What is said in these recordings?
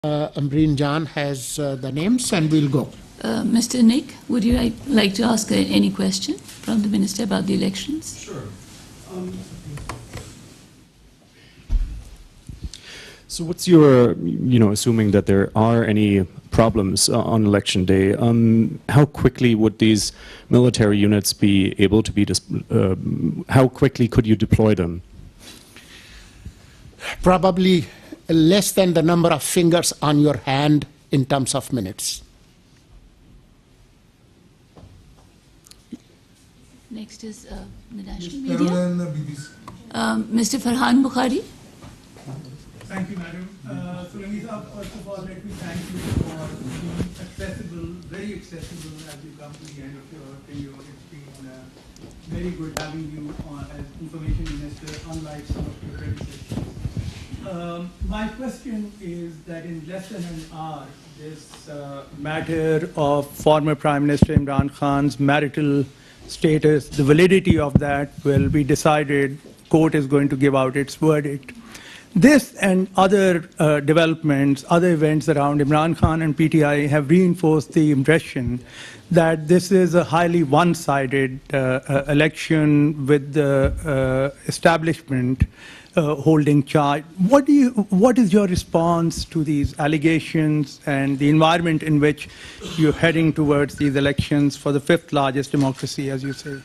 Ambreen Jan has the names, and we'll go. Mr. Nick, would you like to ask any question from the Minister about the elections? Sure. So what's your, assuming that there are any problems on election day, how quickly would these military units be able to be, how quickly could you deploy them? Probably less than the number of fingers on your hand in terms of minutes. Next is the national media. Mr. Farhan Bukhari. Thank you, Madam. So, first of all, let me thank you for being accessible, very accessible as you come to the end of your tenure. It's been very good having you as information minister, unlike some of your predecessors. My question is that in less than an hour, this matter of former Prime Minister Imran Khan's marital status, the validity of that will be decided. Court is going to give out its verdict. This and other developments, other events around Imran Khan and PTI have reinforced the impression that this is a highly one-sided election with the establishment holding charge. What is your response to these allegations and the environment in which you're heading towards these elections for the fifth largest democracy, as you say?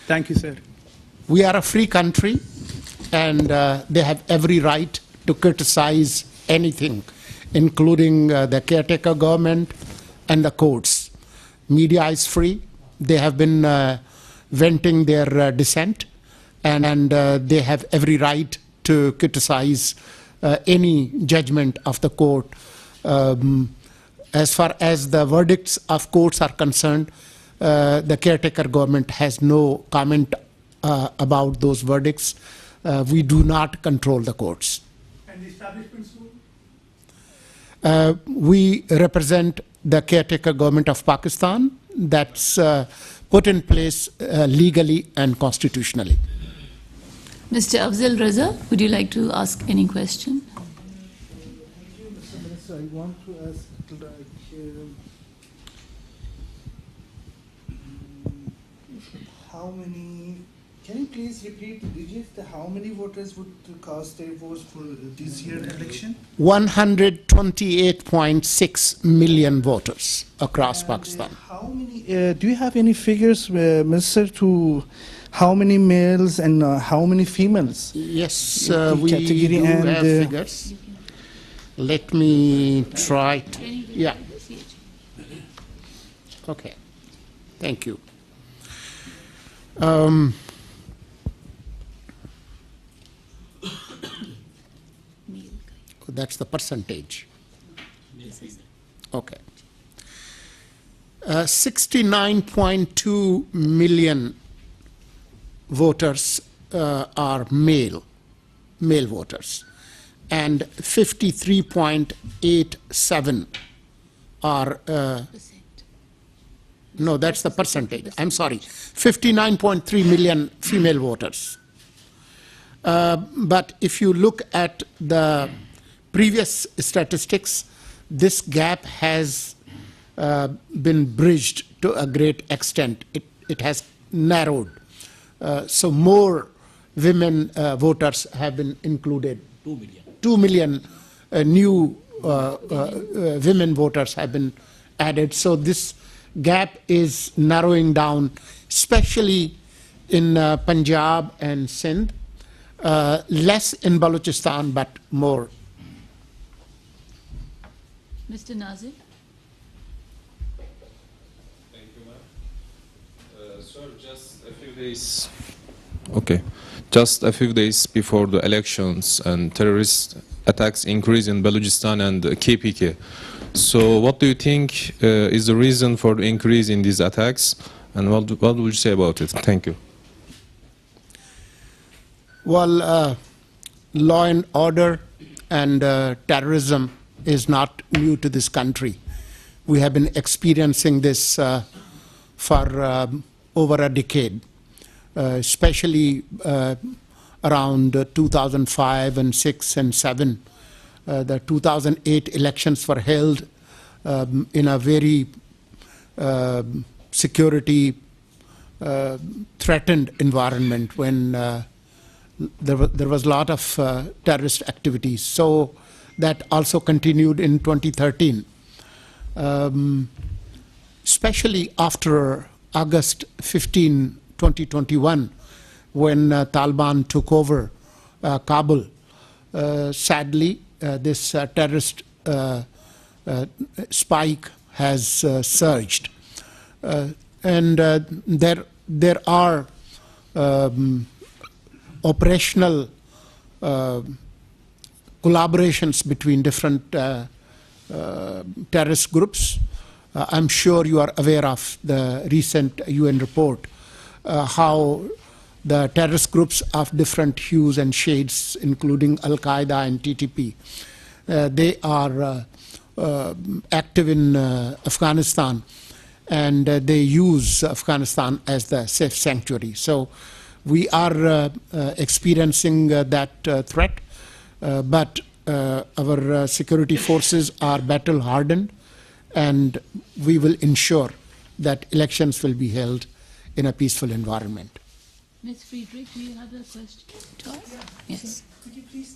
Thank you, sir. We are a free country, and they have every right to criticize anything, including the caretaker government and the courts. Media is free. They have been venting their dissent, and they have every right to criticize any judgment of the court. As far as the verdicts of courts are concerned, the caretaker government has no comment about those verdicts. We do not control the courts. And the establishment soon? We represent the caretaker government of Pakistan that's put in place legally and constitutionally. Mr. Afzal Raza, would you like to ask any question? Thank you, Mr. Minister. I want to ask, how many, can you please repeat the digits, how many voters would cast their votes for this year's election? 128.6 million voters across Pakistan. How many, do you have any figures, Minister, to how many males and how many females? Yes, we do have figures. Let me try to, yeah. Okay, thank you. That's the percentage. Okay. 69.2 million voters are male voters, and 53.87 are no, that's the percentage. I'm sorry, 59.3 million female voters. But if you look at the previous statistics, this gap has been bridged to a great extent. It has narrowed. So more women voters have been included. 2 million. 2 million new women voters have been added. So this gap is narrowing down, especially in Punjab and Sindh. Less in Balochistan, but more. Mr. Nazir. Thank you, ma'am. Sir, just a few days. Okay, just a few days before the elections and terrorist attacks increase in Balochistan and KPK. So, what do you think is the reason for the increase in these attacks, and what would you say about it? Thank you. Well, law and order and terrorism is not new to this country. We have been experiencing this for over a decade, especially around 2005 and 6 and 7. The 2008 elections were held in a very security threatened environment when there was a lot of terrorist activities. So that also continued in 2013. Especially after August 15, 2021, when Taliban took over Kabul. Sadly, this terrorist spike has surged. And there are operational collaborations between different terrorist groups. I'm sure you are aware of the recent UN report, how the terrorist groups of different hues and shades, including Al-Qaeda and TTP, they are active in Afghanistan, and they use Afghanistan as the safe sanctuary. So we are experiencing that threat, but our security forces are battle hardened, and we will ensure that elections will be held in a peaceful environment. Ms. Friedrich, do you have a question to us? Yes. Could you please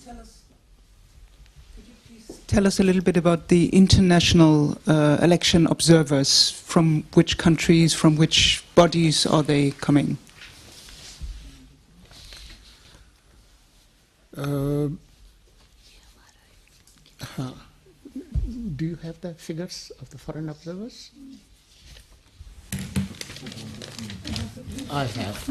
tell us a little bit about the international election observers? From which countries, from which bodies are they coming? Do you have the figures of the foreign observers? I have.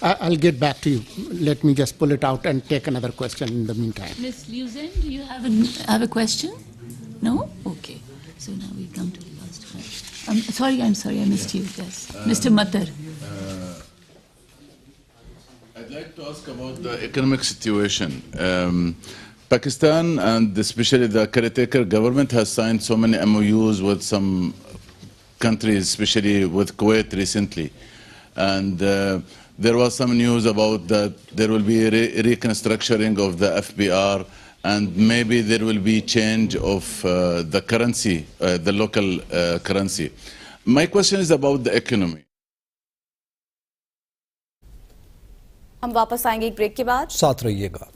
I'll get back to you. Let me just pull it out and take another question in the meantime. Ms. Liuzen, do you have a question? No? Okay. So now we come to the last question. I'm sorry, I missed you. Yes. Mr. Matar. I'd like to ask about the economic situation. Pakistan, and especially the caretaker government, has signed so many MOUs with some countries, especially with Kuwait recently. And there was some news about that there will be reconstructing of the FBR, and maybe there will be change of the currency, the local currency. My question is about the economy. हम वापस आएंगे एक break के बाद। साथ रहिएगा।